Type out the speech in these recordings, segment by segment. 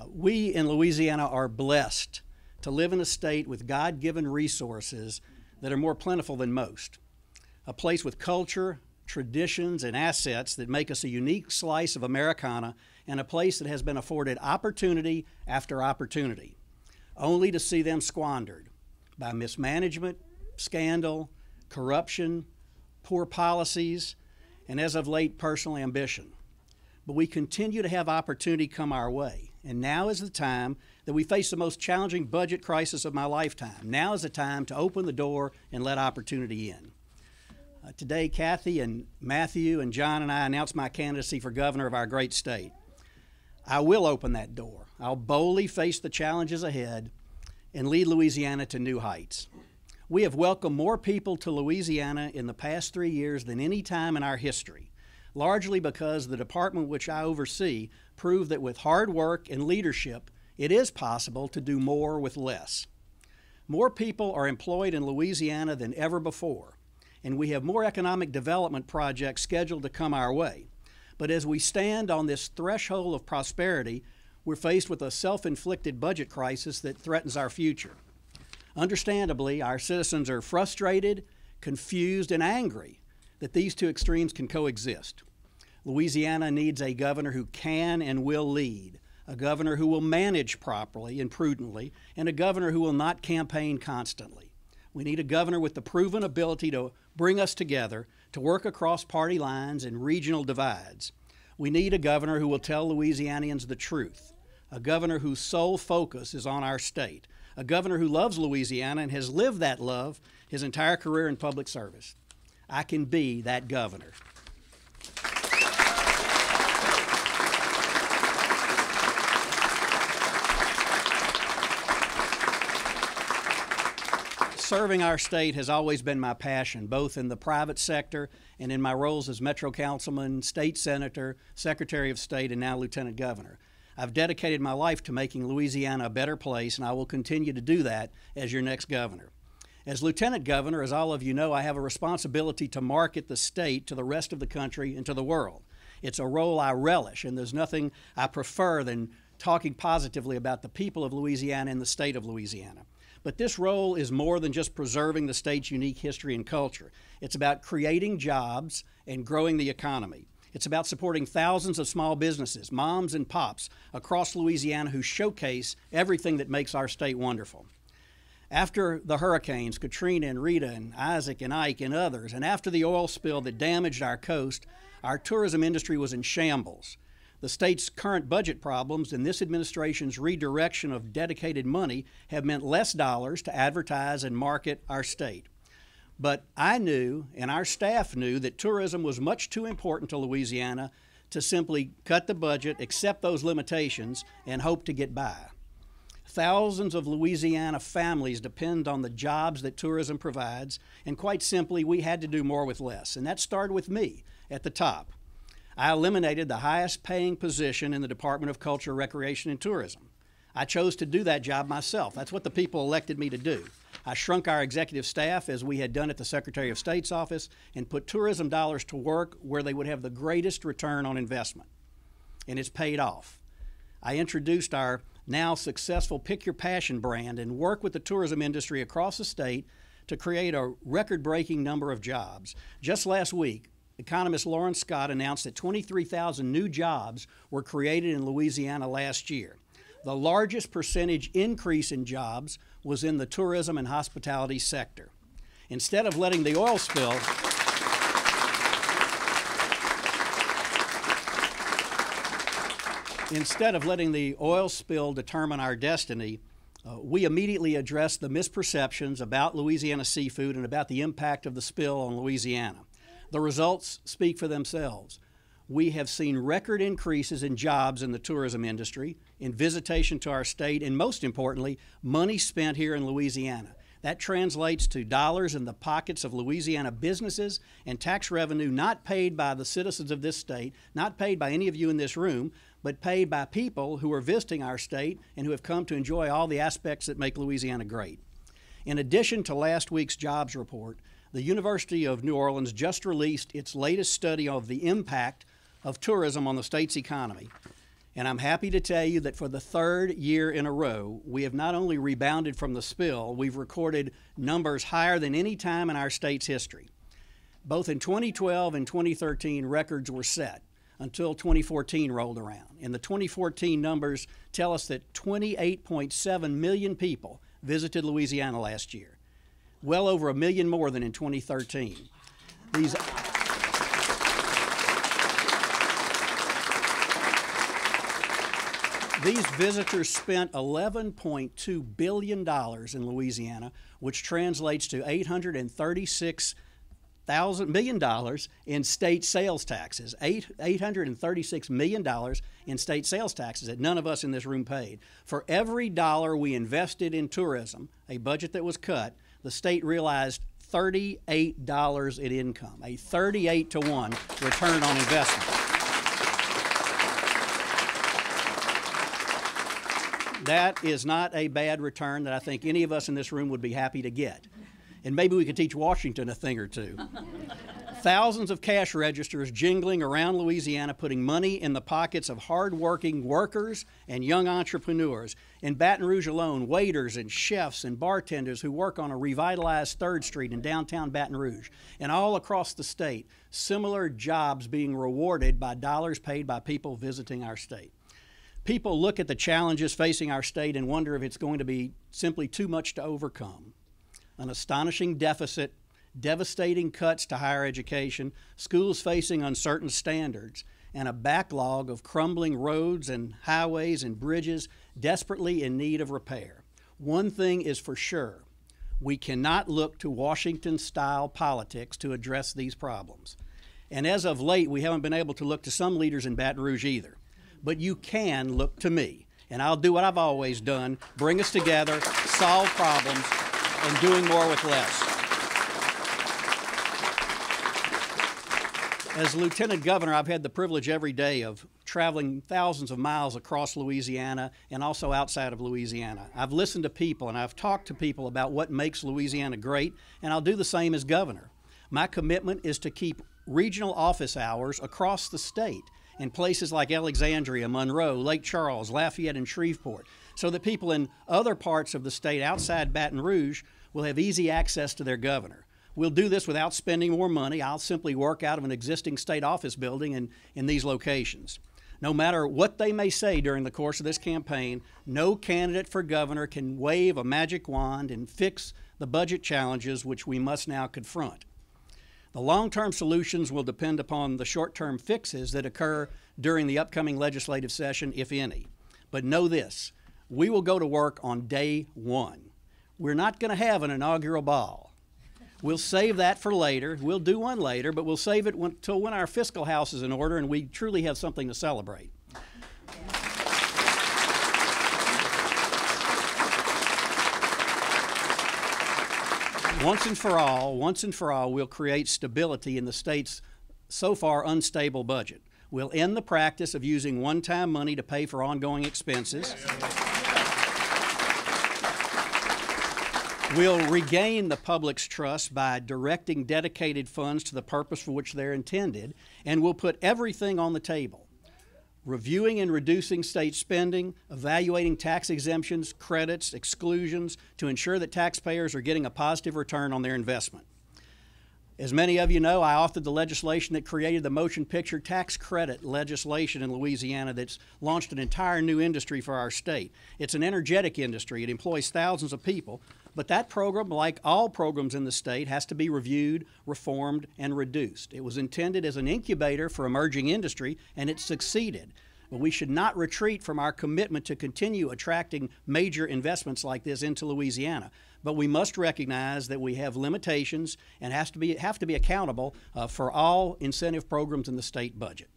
We in Louisiana are blessed to live in a state with God-given resources that are more plentiful than most. A place with culture, traditions, and assets that make us a unique slice of Americana, and a place that has been afforded opportunity after opportunity, only to see them squandered by mismanagement, scandal, corruption, poor policies, and as of late, personal ambition. But we continue to have opportunity come our way, and now is the time that we face the most challenging budget crisis of my lifetime. Now is the time to open the door and let opportunity in. Today, Kathy and Matthew and John and I announced my candidacy for governor of our great state. I will open that door. I'll boldly face the challenges ahead and lead Louisiana to new heights. We have welcomed more people to Louisiana in the past 3 years than any time in our history, largely because the department which I oversee proved that with hard work and leadership, it is possible to do more with less. More people are employed in Louisiana than ever before, and we have more economic development projects scheduled to come our way. But as we stand on this threshold of prosperity, we're faced with a self-inflicted budget crisis that threatens our future. Understandably, our citizens are frustrated, confused, and angry that these two extremes can coexist. Louisiana needs a governor who can and will lead, a governor who will manage properly and prudently, and a governor who will not campaign constantly. We need a governor with the proven ability to bring us together, to work across party lines and regional divides. We need a governor who will tell Louisianians the truth, a governor whose sole focus is on our state, a governor who loves Louisiana and has lived that love his entire career in public service. I can be that governor. Serving our state has always been my passion, both in the private sector and in my roles as Metro Councilman, State Senator, Secretary of State, and now Lieutenant Governor. I've dedicated my life to making Louisiana a better place, and I will continue to do that as your next governor. As Lieutenant Governor, as all of you know, I have a responsibility to market the state to the rest of the country and to the world. It's a role I relish, and there's nothing I prefer than talking positively about the people of Louisiana and the state of Louisiana. But this role is more than just preserving the state's unique history and culture. It's about creating jobs and growing the economy. It's about supporting thousands of small businesses, moms and pops across Louisiana who showcase everything that makes our state wonderful. After the hurricanes, Katrina and Rita and Isaac and Ike and others, and after the oil spill that damaged our coast, our tourism industry was in shambles. The state's current budget problems and this administration's redirection of dedicated money have meant less dollars to advertise and market our state. But I knew, and our staff knew, that tourism was much too important to Louisiana to simply cut the budget, accept those limitations, and hope to get by. Thousands of Louisiana families depend on the jobs that tourism provides, and quite simply, we had to do more with less. And that started with me at the top. I eliminated the highest paying position in the Department of Culture, Recreation, and Tourism. I chose to do that job myself. That's what the people elected me to do. I shrunk our executive staff, as we had done at the Secretary of State's office, and put tourism dollars to work where they would have the greatest return on investment. And it's paid off. I introduced our now successful Pick Your Passion brand and worked with the tourism industry across the state to create a record-breaking number of jobs. Just last week, economist Lawrence Scott announced that 23,000 new jobs were created in Louisiana last year. The largest percentage increase in jobs was in the tourism and hospitality sector. Instead of letting the oil spill, determine our destiny, we immediately addressed the misperceptions about Louisiana seafood and about the impact of the spill on Louisiana. The results speak for themselves. We have seen record increases in jobs in the tourism industry, in visitation to our state, and most importantly, money spent here in Louisiana. That translates to dollars in the pockets of Louisiana businesses and tax revenue not paid by the citizens of this state, not paid by any of you in this room, but paid by people who are visiting our state and who have come to enjoy all the aspects that make Louisiana great. In addition to last week's jobs report, the University of New Orleans just released its latest study of the impact of tourism on the state's economy. And I'm happy to tell you that for the third year in a row, we have not only rebounded from the spill, we've recorded numbers higher than any time in our state's history. Both in 2012 and 2013, records were set until 2014 rolled around. And the 2014 numbers tell us that 28.7 million people visited Louisiana last year, well over 1 million more than in 2013. These visitors spent $11.2 billion in Louisiana, which translates to $836 million in state sales taxes. $836 million in state sales taxes that none of us in this room paid. For every dollar we invested in tourism, a budget that was cut, the state realized $38 in income, a 38-to-1 return on investment. That is not a bad return that I think any of us in this room would be happy to get. And maybe we could teach Washington a thing or two. Thousands of cash registers jingling around Louisiana, putting money in the pockets of hard-working workers and young entrepreneurs. In Baton Rouge alone, waiters and chefs and bartenders who work on a revitalized 3rd Street in downtown Baton Rouge. And all across the state, similar jobs being rewarded by dollars paid by people visiting our state. People look at the challenges facing our state and wonder if it's going to be simply too much to overcome. An astonishing deficit, devastating cuts to higher education, schools facing uncertain standards, and a backlog of crumbling roads and highways and bridges desperately in need of repair. One thing is for sure, we cannot look to Washington-style politics to address these problems. And as of late, we haven't been able to look to some leaders in Baton Rouge either. But you can look to me, and I'll do what I've always done, bring us together, solve problems, and doing more with less. As Lieutenant Governor, I've had the privilege every day of traveling thousands of miles across Louisiana and also outside of Louisiana. I've listened to people and I've talked to people about what makes Louisiana great, and I'll do the same as governor. My commitment is to keep regional office hours across the state in places like Alexandria, Monroe, Lake Charles, Lafayette, and Shreveport, so that people in other parts of the state outside Baton Rouge will have easy access to their governor. We'll do this without spending more money. I'll simply work out of an existing state office building in these locations. No matter what they may say during the course of this campaign, no candidate for governor can wave a magic wand and fix the budget challenges which we must now confront. The long-term solutions will depend upon the short-term fixes that occur during the upcoming legislative session, if any. But know this, we will go to work on day one. We're not going to have an inaugural ball. We'll save that for later. We'll do one later, but we'll save it until when our fiscal house is in order and we truly have something to celebrate. Once and for all, we'll create stability in the state's so far unstable budget. We'll end the practice of using one-time money to pay for ongoing expenses. We'll regain the public's trust by directing dedicated funds to the purpose for which they're intended, and we'll put everything on the table. Reviewing and reducing state spending, evaluating tax exemptions, credits, exclusions to ensure that taxpayers are getting a positive return on their investment. As many of you know, I authored the legislation that created the motion picture tax credit legislation in Louisiana that's launched an entire new industry for our state. It's an energetic industry. It employs thousands of people. But that program, like all programs in the state, has to be reviewed, reformed, and reduced. It was intended as an incubator for emerging industry, and it succeeded. But we should not retreat from our commitment to continue attracting major investments like this into Louisiana. But we must recognize that we have limitations and have to be accountable for all incentive programs in the state budget.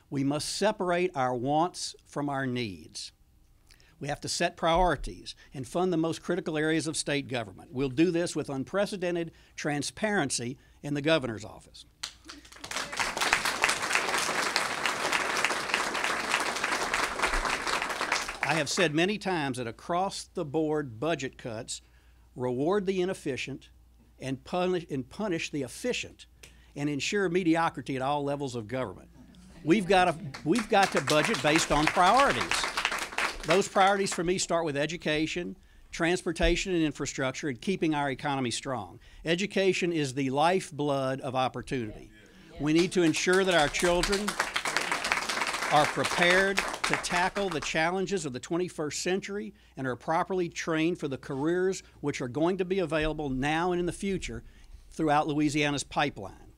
We must separate our wants from our needs. We have to set priorities and fund the most critical areas of state government. We'll do this with unprecedented transparency in the governor's office. I have said many times that across-the-board budget cuts reward the inefficient and punish the efficient and ensure mediocrity at all levels of government. we've got to budget based on priorities. Those priorities for me start with education, transportation and infrastructure, and keeping our economy strong. Education is the lifeblood of opportunity. We need to ensure that our children are prepared to tackle the challenges of the 21st century and are properly trained for the careers which are going to be available now and in the future throughout Louisiana's pipeline.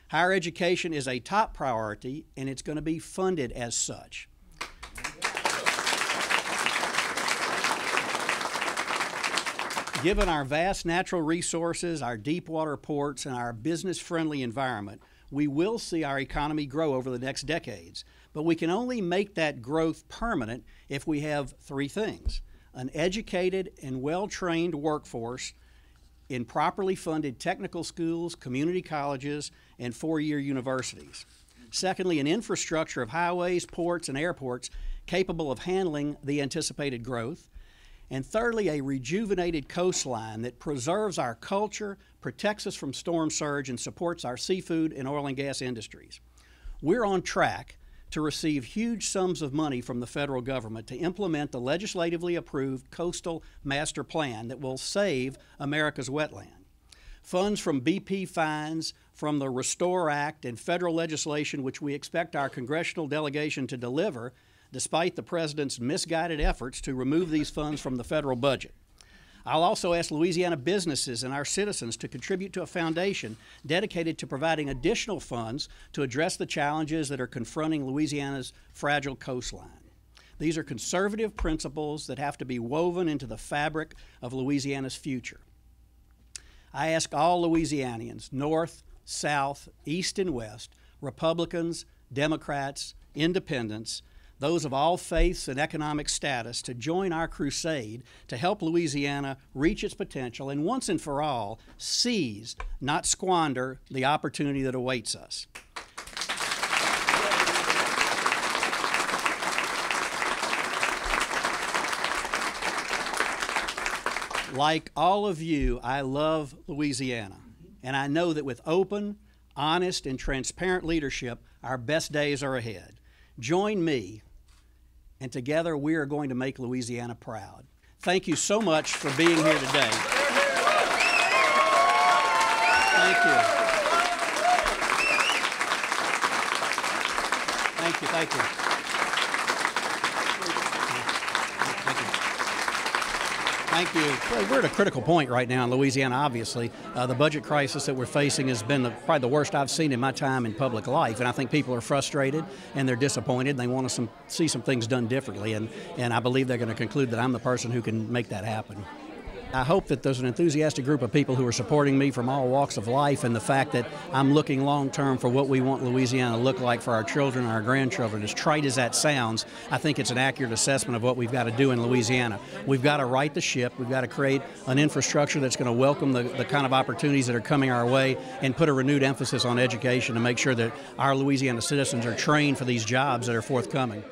Higher education is a top priority, and it's going to be funded as such. Given our vast natural resources, our deep water ports, and our business-friendly environment, we will see our economy grow over the next decades. But we can only make that growth permanent if we have three things: an educated and well-trained workforce in properly funded technical schools, community colleges, and four-year universities. Secondly, an infrastructure of highways, ports, and airports capable of handling the anticipated growth. And thirdly, a rejuvenated coastline that preserves our culture, protects us from storm surge, and supports our seafood and oil and gas industries. We're on track to receive huge sums of money from the federal government to implement the legislatively approved Coastal Master Plan that will save America's wetland. Funds from BP fines, from the Restore Act, and federal legislation which we expect our congressional delegation to deliver, despite the President's misguided efforts to remove these funds from the federal budget. I'll also ask Louisiana businesses and our citizens to contribute to a foundation dedicated to providing additional funds to address the challenges that are confronting Louisiana's fragile coastline. These are conservative principles that have to be woven into the fabric of Louisiana's future. I ask all Louisianians, North, South, East, and West, Republicans, Democrats, Independents, those of all faiths and economic status, to join our crusade to help Louisiana reach its potential and once and for all seize, not squander, the opportunity that awaits us. Like all of you, I love Louisiana, and I know that with open, honest, and transparent leadership, our best days are ahead. Join me, and together we are going to make Louisiana proud. Thank you so much for being here today. Thank you. Thank you, thank you. Thank you. Well, we're at a critical point right now in Louisiana, obviously. The budget crisis that we're facing has been probably the worst I've seen in my time in public life, and I think people are frustrated and they're disappointed and they want to see some things done differently, and I believe they're going to conclude that I'm the person who can make that happen. I hope that there's an enthusiastic group of people who are supporting me from all walks of life, and the fact that I'm looking long-term for what we want Louisiana to look like for our children and our grandchildren. As trite as that sounds, I think it's an accurate assessment of what we've got to do in Louisiana. We've got to right the ship. We've got to create an infrastructure that's going to welcome the kind of opportunities that are coming our way, and put a renewed emphasis on education to make sure that our Louisiana citizens are trained for these jobs that are forthcoming.